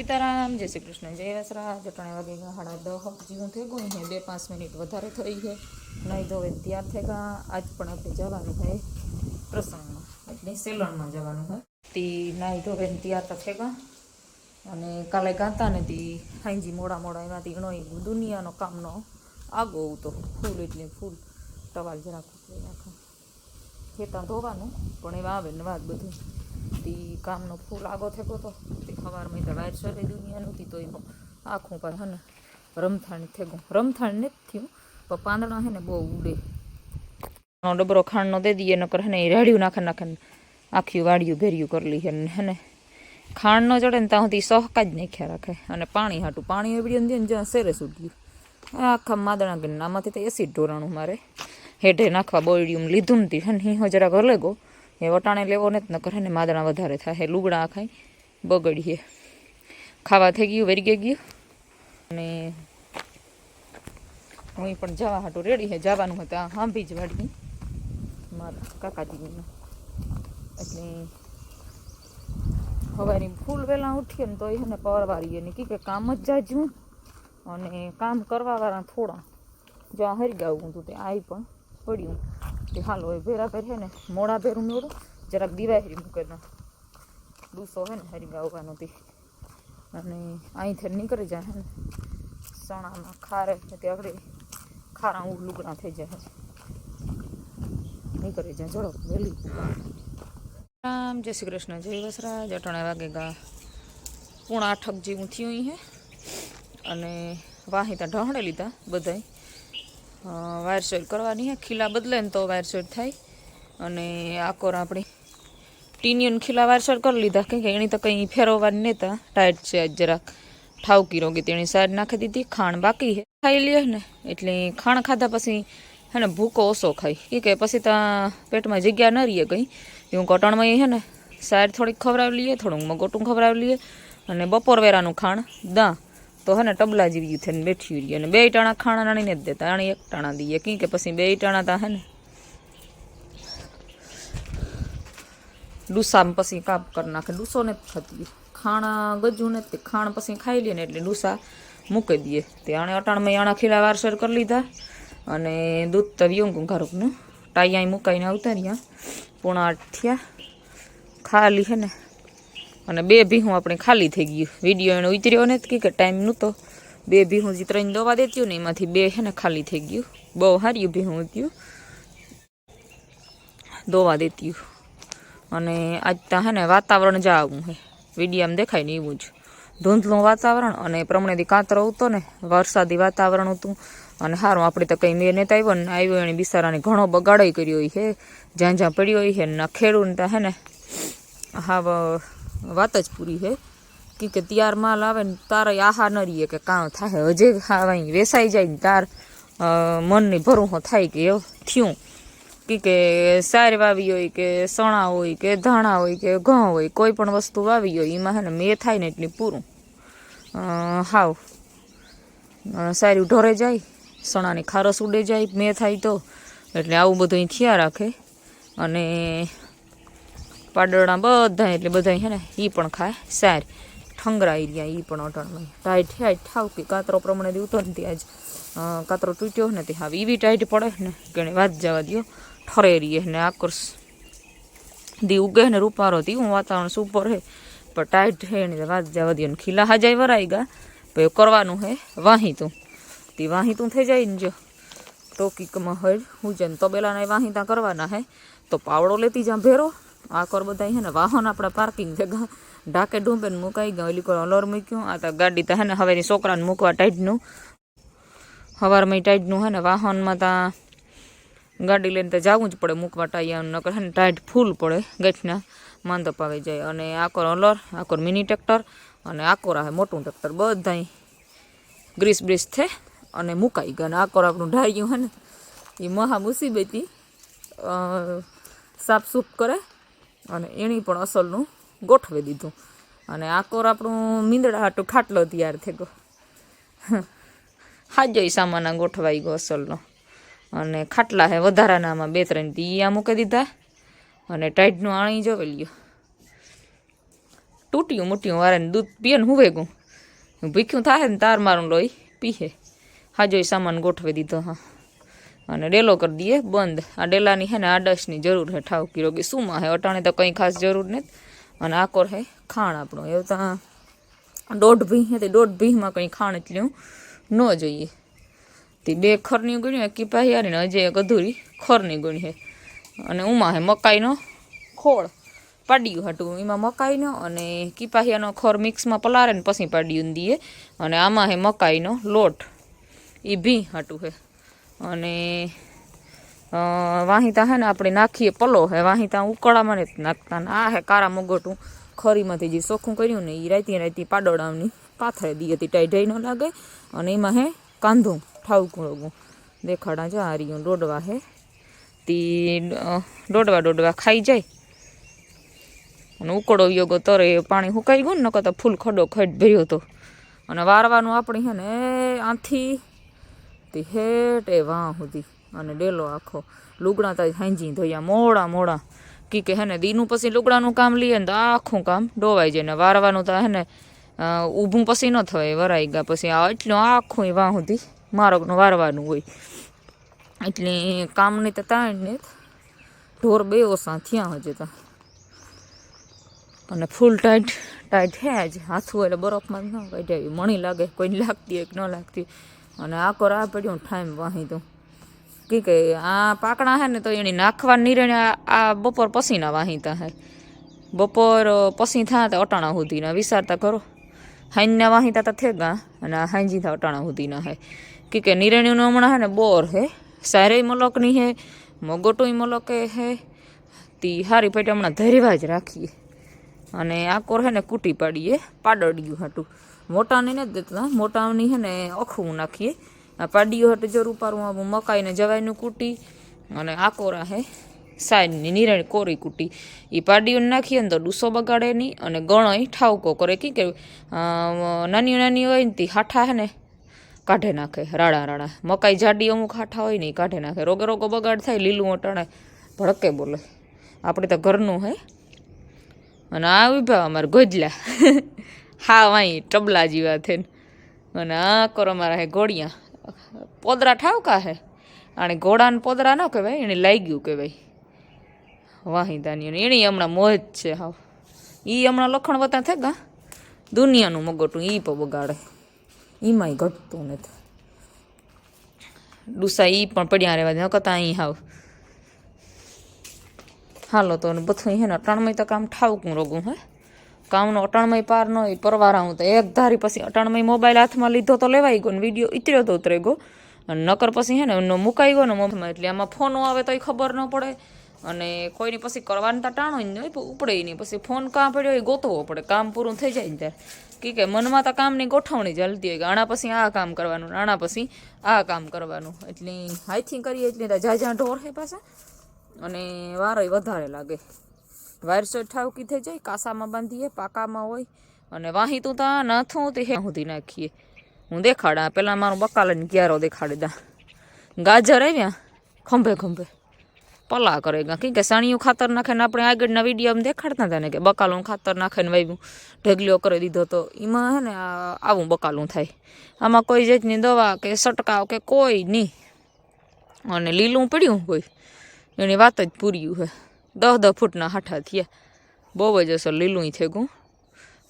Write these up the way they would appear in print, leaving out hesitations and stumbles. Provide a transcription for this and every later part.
सीताराम जय श्री कृष्ण जय वसरा जटणे वागे 10:30 जीवन थे गई है 2-5 मिनिट વધારે થઈ है नहीं धोवे तैयार थेगा आज पण આપણે જવાનું है પ્રસંગમાં એટલે સેલણમાં જવાનું है ती नहीं धोवे तैयार तो थेगा અને કાલે ગાતા ને તી હાંજી મોડા મોડા એમાંથી ઘણો દુનિયાનો કામનો આગો તો ફૂલ એટલે ફૂલ ટવાલ જરા ખોલી નાખો ખેતા ધોવાનું પણ એવા આવે ને વાત બધું ती कामनो फूल आगो थे तो खबर में तो वायर सर दुनिया थी तो आँखों पर है रमथाण थे रमथाण नहीं थी पर पांदड़ा है ने बहु उड़े डबरो खाण दे दिए नकर है रेड़ियों नाखे नाखे आखियों वाड़ियों भेरियों कर ली है ने खाण न चढ़े त्या सुधी सहका ज नाख्या राखे अने पाणी हाटू पाणी एवड़ी दे ज्यां सेरे सुड्યું आखा मादड़ा गन्नामांथी तो एसिड ढोराणुं मारे हेठे नाखवा बोयडियुं लीधुं नथी है हीहो जरा गले गो ये वटाणे लेवो ने नकर है मादड़ा वधारे थाय लुगड़ा खाई बगड़ीए खावा थई गयुं वेरी गयुं अने हुई पण जवा हाटू रेडी है जवानुं है त्यां हांभी ज वाड़ी मारा काकाजीनी एटले हवारी फूल वेला उठीए ने तोय हने परवारीए ने के काम ज जाज्युं अने काम करवा वाळा थोड़ा जो हरी गावुं तो ते आई पण पड्युं ते हालो भेरा भेर है ने मोड़ा भेरू मोड़ो जरा दिवाहरी मूके ना डूसो है ने हरी गाववानो थी अने अहीं थे निकળી जाए है सणामां खारे ते अगड़े खारा लुगड़ा थई जाए निकળી जाए चलो वेली राम जय श्री कृष्ण जय वसरा जटणे वागेगा 7:45 जेवुं थयुं है अने वाही ता ढहणे लीधा बधाई वायर सेट करवानी है खीला बदले ने तो वायर सेट थाय अने आकोर अपनी टीनियन खीला वायर सेट कर लीधा कि एनी तो कहीं फेरववानी नता टाइट से जरा ठावकी रोगी तेनी साइड नाखी दीधी खाण बाकी है खाई लीए ने एटले खाण खाधा पछी है ने भूको ओछो खाई के पछी ता पेट में जग्या न रहीए कहीं एवं कटण में है ने साइड थोड़ी खवरावी लीए थोड़ुं मगोटुं खवरावी लीए अने बपोर वेरानुं खाण दा तो है टबला जीवी थे बैठी रही है 2 टाणा खाना नाणी ने देता आनी 1 टाणा दीए कि पछी 2 टाणा था है ने डूसा में पछी काप कर नाखे डूसो ने खाती खाणा गजू ने खाण पछी खाई लीए ने एटले डूसा मूकी दीए ते आणे अटाण में आणा खीला वारसर कर लीधा अने दूध तो व्यूं घरकनुं टाई मुकाईने आवता रह्या 7:45 थया खाली है ने अने 2 भीहूँ अपने खाली थी गई विडियो एने उतर्यो ने कि टाइम नहोतो 2 भीहूँ जी 3 दवा देती ने एमांथी 2 है ने खाली थी गयुं बहु हारी भीहूँ हत्युं दवा देती अने आज ता है ने वातावरण जावुं है विडियो में देखाय ने एवुं ज धूंधलुं वातावरण अने प्रमणेथी कातरो हतो ने वरसादी वातावरण हतुं अने हारुं आपणे तो कई मेर नहोतो आव्यो एणे बिचाराने घणो बगाड़ो कर्यो है ज्यां ज्यां पड्यो है ने खेडूने तो है ने हाव वात ज पूरी है कि त्यार माल आवे ने तार आहा न रहीए के कां थाय हजे खावाई वेसाई जाय ने तार मन ने भरूं थाय के एवुं थयुं कि सार वावी होय के सणा होय के धाणा होय के घઉં होय कोई पण वस्तु वावी होय एमां है ने मे थाय ने एटली पूरुं हाव सार्युं ढोरे जाय सणानी खारस उडे जाय मे थाय तो एटले आवुं बधुं थया राखे अने पाडड़ा बधा एटले बधा है ने ई पण खाए सार ठंगराई रह्या ई पण अटणमां टाइट है ठावकी कातरो प्रमाणे उतो ने आज कातरो तूट्यो ने ते हाव एवी टाइट पड़े ने के वात जवा दियो ठरे रही है ने आकर्ष दी उगे ने रूपारो थी हूँ वातावरण सुपर है पर टाइट है ने वात जवा दियो खीला हजाय वराईगा पे करवानुं है वाही तू ती वाही तू थई जाय ने जो तो कीकमां हळ हुजन तो बेलाने वाही ता करवाना है तो पावड़ो लेती जा भेरो आ कर बधाई है ने वाहन अपना पार्किंग जगह ढाके डूबे ने मुकाई गयो एली अलोर मूक्यो आ तो गाड़ी तो है ने हवेरी छोकराने मूकवा टाइटनुं हवार में टाइटनुं है ने वाहन में ता गाड़ी लईने तो जावुं ज पड़े मूकवा टाइया नकर है ने टाइट फूल पड़े गठना मांदप आवी जाय अने आकोर अलोर आकोर मिनी ट्रेक्टर अने आकोर है मोटुं ट्रेक्टर बधाई ग्रीस ब्रीस थे अने मुकाई गया आकोर आपणुं ढार्युं है ने ए महा मुसीबती साफ सूफ करे अने एनी पण असलनुं गोठवी दीधुं अने आकोर आपणुं मींदड़ा हाटू खाटलो तैयार थई गयो हाजो सामान गोठवाई गयो असलनो अने खाटला है वधारानामां 2-3 ती आ मूकी दीधा अने टाइटनुं आणी जोवे ल्यो તૂટ્યું મૂટ્યું વારે દૂધ પીએ ને હું વેગું ભીખ્યું થાય ને તાર મારું લોહી પીએ. હાજો સામાન ગોઠવી દીધો. હા, અને ડેલો કરી દઈએ બંધ. આ ડેલાની હે ને આડસની જરૂર હે ઠાવકી રોગી શુંમાં હે અટાણે તો કંઈ ખાસ જરૂર નથી. અને આકોર હે ખાણ આપણું એવું ત્યાં 1.5 ભીહ હે તે 1.5 ભીહમાં કંઈ ખાણ એટલું ન જોઈએ. તે 2 ખરની ગુણી એક કિપાહિયારી ને હજી એક અધૂરી ખરની ગુણી હે. અને ઉમાં હે મકાઈનો ખોળ પાડ્યું હાટું એમાં મકાઈનો અને કિપાહિયાનો ખોર મિક્સમાં પલારે ને પછી પાડ્યું દઈએ. અને આમાં હે મકાઈનો લોટ એ ભી હાટું હે. અને વાહિતા હે ને આપણે નાખીએ પલો હે વાહિતા ઉકળામાં નથી નાખતા. આ હે કારા મગોટું ખરીમાંથી જે ચોખ્ખું કર્યું ને એ રાતી પાડોડાની પાથરે દઈએ તે ટાઈઢાઈ ન લાગે. અને એમાં હે કાંધું ઠાવકું દેખાડા જા આ રહ્યું દોડવા હે તે દોડવા ખાઈ જાય. અને ઉકળો યોગો તરે પાણી સુકાઈ ગયું ને નકર તો ફૂલ ખડો ખડ ભર્યો હતો. અને વારવાનું આપણી હે ને આથી તે હેઠ એ વાહ સુધી અને ડેલો આખો લુગડા તો હાંજી ધોયા મોડા કે હે ને દીનું પછી લુગડાનું કામ લઈએ ને તો આખું કામ ડોવાઈ જાય. ને વારવાનું તો હે ને ઊભું પછી ન થવાય વરાઈ ગયા પછી આ એટલું આખું વાહ સુધી મારકનું વારવાનું હોય. એટલે કામની તો તાણ ને ઢોર 2 ઓછા થયા હજે તો. અને ફૂલ ટાઈટ હે જ હાથું એટલે બરફમાં ન કાઢ્યા મણી લાગે કોઈને લાગતી હોય કે ન લાગતી. અને આકોર આ પડ્યું ટાઈમ વાહી તો કે આ પાકણા હે ને તો એની નાખવા નિર્ણય આ બપોર પછીના વાહીતા હે. બપોર પછી થા તો અટાણા સુધીના વિચારતા કરો. હાઈના વાહીતા તો થેગા અને આ હાંજી થા અટાણા સુધીના હે. કે નિરણ્યનું હમણાં હે ને બોર હે સારેય મલકની હે મગોટુંય મલકે હે તી હારી પેટે હમણાં ધરવા જ રાખીએ. અને આકોર હે ને કૂટી પાડીએ પાડડિયું હાટું. મોટાને નથી દેતા મોટાની હે ને અખવું નાખીએ. આ પાડીયું હાટું જરૂર પારું મકાઈને જવાઈનું કૂટી અને આકોરા હે સાઈડની નિરણ કોરી કૂટી એ પાડીયું નાખીએ ને તો ડૂસો બગાડે નહીં. અને ગણોય ઠાવકો કરે કે નાની હોય ને તે હાઠા હે ને કાઢે નાખે રાડા મકાઈ જાડી અમુક હાઠા હોય ને એ કાઢે નાખે. રોગો બગાડ થાય લીલું અટાણે ભડકે બોલે. આપણે તો ઘરનું હે. અને આ ઉભા અમારે ગોજલા હા વાઈ ટબલા જેવા થઈને. અને આ કરો અમારા હે ઘોડિયા પોદરા ઠાવકા હે. આને ઘોડાને પોદરા ન કહેવાય એને લાગ્યું કહેવાય વાહિદાની. એની હમણાં મોજ છે હાવ. એ હમણાં લખણ વતા થેગા દુનિયાનું મગોટું એ પણ બગાડે એમાંય ઘટતું નથી. ડૂસા એ પણ પડ્યા રહેવા દે નકતા અહીં હાવ. હાલો તો બધું હે ને અટાણમય તો કામ ઠાવકું રોગું હે. કામનો અટાણમય પાર ન હોય પરવારા હું તો એક ધારી પછી અટાણમય મોબાઈલ હાથમાં લીધો તો લેવાઈ ગયો ને વિડીયો ઇતર્યો તો ઉતરે ગયો. અને નકર પછી હે ને એનો મુકાઈ ગયો ને મોબાઈલમાં એટલે આમાં ફોનો આવે તો ખબર ન પડે. અને કોઈની પછી કરવાનું તો ટાણો જ નહીં ઉપડે નહીં. પછી ફોન કાં પડ્યો એ ગોતવો પડે કામ પૂરું થઈ જાય ને ત્યારે કે મનમાં તો કામની ગોઠવણી ચાલતી હોય કે આણા પછી આ કામ કરવાનું આણા પછી આ કામ કરવાનું. એટલે હાઈથી કરીએ એટલે જાજા ઢોર હે પાછા અને વારોય વધારે લાગે. વાયરસો ઠાવકી થઈ જાય કાસામાં બાંધીએ પાકામાં હોય. અને વાહીતું તો નાથું તે હે સુધી નાખીએ. હું દેખાડા પહેલાં મારું બકાલાને ક્યારો દેખાડી દા. ગાજર આવ્યા ખંભે પલા કરે ગા કે સાણિયું ખાતર નાખે ને આપણે આગળના વિડીયોમાં દેખાડતા હતા ને કે બકાલું ખાતર નાખે ને વાવ્યું ઢગલીઓ કરી દીધો તો એમાં હે ને આવું બકાલું થાય. આમાં કોઈ જાતની દવા કે છંટકાવ કે કોઈ નહીં. અને લીલું પડ્યું કોઈ એની વાત જ પૂર્યું હે. 10 ફૂટના હાઠા થયા બહુ જ અસર લીલું થઈ ગયું.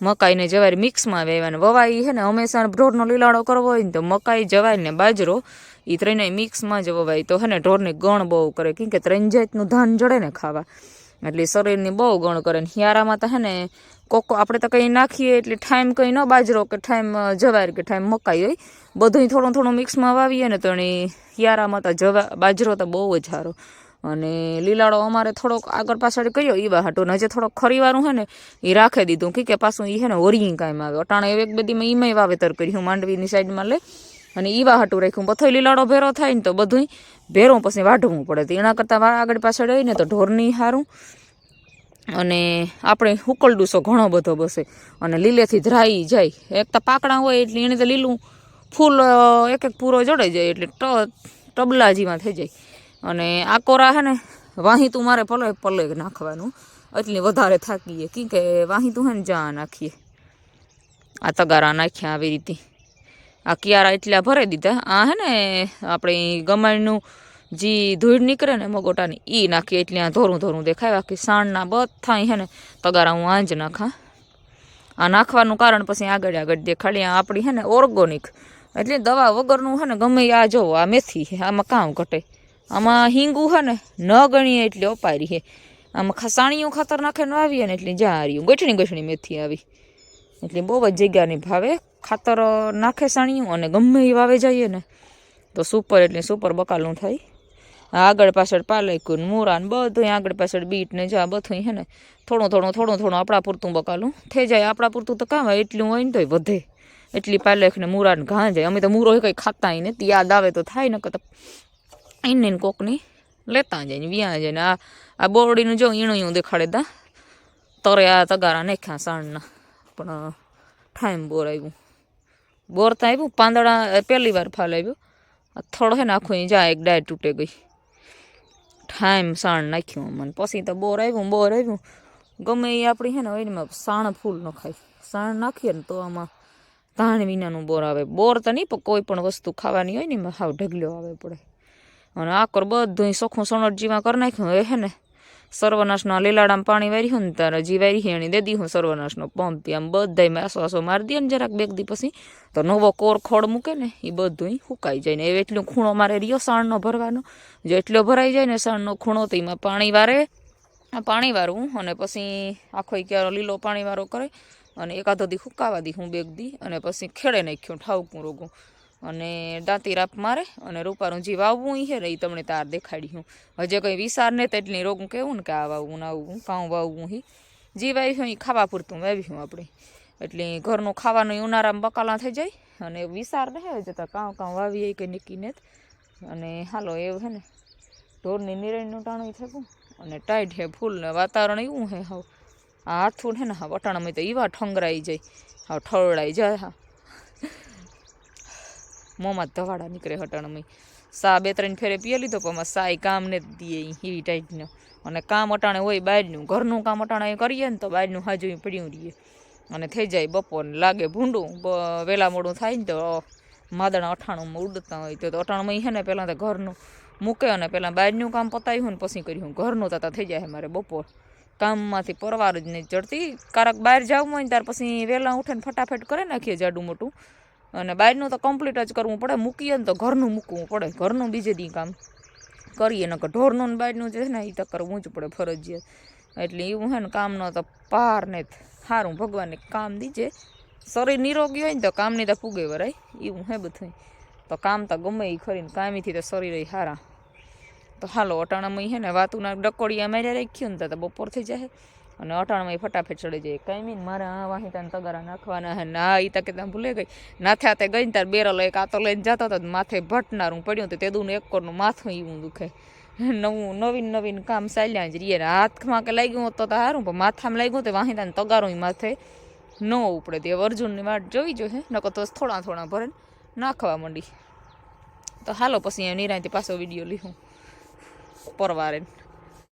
મકાઈને જવારી મિક્સમાં વેવાને વવાઈ હે ને હંમેશા ઢોરનો લીલાડો કરવો હોય ને તો મકાઈ જવાય ને બાજરો એ ત્રણેય મિક્સમાં જ વવાય તો હે ને ઢોરની ગણ બહુ કરે કેમ કે 3 જાતનું ધાન જડે ને ખાવા એટલે શરીરની બહુ ગણ કરે. ને હિયારામાં તો હે ને કોકો આપણે તો કંઈ નાખીએ એટલે ટાઈમ કંઈ ન બાજરો કે ટાઈમ જવાર કે ટાઈમ મકાઈ હોય બધું થોડું મિક્સમાં વાવીએ ને તો એની હિયારામાં તો બાજરો તો બહુ જ સારો. અને લીલાડો અમારે થોડોક આગળ પાછળ કર્યો એવા હાટું ને હજે થોડોક ખરીવાનું હે ને એ રાખી દીધું કે પાછું એ હે ને ઓરી કાંઈ આવે અટાણે એક બધીમાં એમાંય વાવેતર કર્યું માંડવીની સાઈડમાં લે અને એવા હાટું રાખ્યું. બધો લીલાડો ભેરો થાય ને તો બધું ભેરું પછી વાઢવું પડે તો એના કરતાં આગળ પાછળ હોય ને તો ઢોરની સારું. અને આપણે ઉકલડુસો ઘણો બધો બસે અને લીલેથી ધરાઈ જાય. એક તો પાકડા હોય એટલે એને તો લીલું ફૂલ એક પૂરો જડાઈ જાય એટલે ટબલા જેવા થઈ જાય. અને આ કોરા હે ને વાહી તું મારે પલે નાખવાનું એટલી વધારે થાકીએ કી કે વાહી તું હે ને જા નાખીએ આ તગારા નાખ્યા આવી રીતે આ કિયારા એટલા ભરાઈ દીધા આ હે ને આપણે ગમાણનું જે ધૂળ નીકળે ને મગોટાની એ નાખીએ એટલે આ ધોરું ધોરું દેખાય બાકી સાણના બધા હે ને તગારા હું આંજ નાખા આ નાખવાનું કારણ પછી આગળ આગળ દેખાડી આપણી હે ને ઓર્ગોનિક એટલે દવા વગરનું હે ને ગમે આ જોવો આ મેથી આમાં કામ ઘટે આમાં હિંગું હે ને ન ગણીએ એટલે અપારી હે આમાં સાણીયું ખાતર નાખે ન આવીએ ને એટલે જ્યાં હાર્યું ગઠણી મેથી આવી એટલે બહુ જ જગ્યાની ભાવે ખાતર નાખે સાણીયું અને ગમે એ વાવે જઈએ ને તો સુપર એટલે સુપર બકાલું થાય આગળ પાછળ પાલકું મૂરા ને બધું આગળ પાછળ બીટ ને જા બધું હે ને થોડું આપણા પૂરતું બકાલું થઈ જાય આપણા પૂરતું તો કામ એટલું હોય ને તોય વધે એટલી પાલક ને મૂરા ને ઘા જાય અમે તો મૂરો કંઈ ખાતા ને યાદ આવે તો થાય ને કે એને કોકની લેતા જાય ને વ્યાં જાય ને આ બોરડીનું જો ઈણું દેખાડે તા તરે આ તગારા નાખ્યા સાણના પણ ટાઈમ બોર આવ્યું બોર તો આવ્યું પાંદડા પહેલી વાર ફાલ આવ્યો આ થોડો હે ને આખું જા એક ડાય તૂટે ગઈ ટાઈમ સાણ નાખ્યું મને પછી તો બોર આવ્યું ગમે એ આપણી હે ને એમાં સાણ ફૂલ ન ખાય સાણ નાખીએ ને તો આમાં ધાણ વિનાનું બોર આવે બોર તો નહીં પણ કોઈ પણ વસ્તુ ખાવાની હોય ને એમાં હાવ ઢગલ્યો આવે પડે અને આકર બધું સોખું સણટ જીવા કરી નાખ્યું હે ને સર્વનાશના લીલાડામાં પાણી વાર્યું ને તારે જી વારી એની દે દી હું સર્વનાશનો પંપ આમ બધામાં આસો મારી દે ને જરાક બેગ દી પછી તો નવો કોર ખોળ મૂકે ને એ બધું સુકાઈ જાય ને એ એટલો ખૂણો મારે રહ્યો સાણનો ભરવાનો જો એટલો ભરાઈ જાય ને સાણનો ખૂણો તો એમાં પાણી વારવું અને પછી આખો ક્યારો લીલો પાણી વાળો કરે અને એકાદો દી સુકાવા દી હું બેગ દી અને પછી ખેડે નાખ્યું ઠાવકું રોગું અને દાંતી રાપ મારે અને રૂપારું જે વાવવું હે ને એ તમને તાર દેખાડ્યું હજે કંઈ વિચાર ને તેટલી રોગું કેવું ને કે આ વાવવું ને આવવું કાં વાવવું હી જે વાવ્યું એ ખાવા પૂરતું વાવ્યું આપણે એટલે ઘરનું ખાવાનું ઉનાળામાં બકાલા થઈ જાય અને વિચાર રહે જતા કાં વાવીએ કંઈ નીકળીને અને હાલો એવું હે ને ઢોરની નિરાયનું ટાણું થયું અને ટાઈટ હે ફૂલ ને વાતાવરણ એવું હે હાવ આ હાથું હે ને હા વટાણામાં તો એવા ઠંગરાઈ જાય હાવ ઠળડાઈ જાય હા મોંમાં ધવાડા નીકળે હટાણામાં સા 2-3 ફેરે પીએ લીધો પણ સાય કામ ને દે એવી ટાઈટનો અને કામ અટાણે હોય બહારનું ઘરનું કામ અટાણે કરીએ ને તો બહારનું હાજુ પડ્યું રહીએ અને થઈ જાય બપોરને લાગે ભૂંડું વહેલા મોડું થાય ને તો માદણા અઠાણુંમાં ઉડતા હોય તો અટાણુંમાં હે ને પહેલાં તો ઘરનું મૂકે અને પહેલાં બહારનું કામ પતાવ્યું ને પછી કર્યું ઘરનું તો થઈ જાય મારે બપોર કામમાંથી પરવાર જ નહીં ચડતી કારક બહાર જવું હોય ને ત્યાર પછી વહેલા ઉઠીને ફટાફટ કરી નાખીએ જાડું મોટું અને બહારનું તો કમ્પ્લીટ જ કરવું પડે મૂકીએ ને તો ઘરનું મૂકવું પડે ઘરનું બીજે દી કામ કરીએ ને કે ઢોરનું ને બહારનું જે છે ને એ તો કરવું જ પડે ફરજિયાત એટલે એવું હે ને કામનો તો પાર ને સારું ભગવાનને કામ દીજે શરીર નિરોગી હોય ને તો કામની તો પૂગે વરાય એવું હે બધું તો કામ તો ગમે એ ખરીને કામીથી તો શરીર સારા તો હાલો અટાણામાં હે ને વાતુના ડકોડિયા માર્યા રાખ્યું ને તો બપોર થઈ જાય અને અટાણામાં ફટાફટ ચડી જાય કાંઈ મીન મારે આ વાહિતાને તગારા નાખવાના હે ના એ તકે ત્યાં ભૂલે ગઈ નાથ્યા તે ગઈ ને તાર બેરલ એક આ તો લઈને જતો હતો માથે ભટનારું પડ્યું તો તેદું એક કોરનું માથું એવું દુખે નવીન કામ ચાલ્યા જ રહીએ હાથમાં કે લાગ્યું હોત તો સારું પણ માથામાં લાગ્યું તો વાહિતાને તગારું માથે ન ઉપડે તે અર્જુનની વાટ જોવી જોઈએ નકો તો થોડા ભરે નાખવા માંડી તો હાલો પછી નિરાંતે પાછો વિડીયો લીધું પરવારે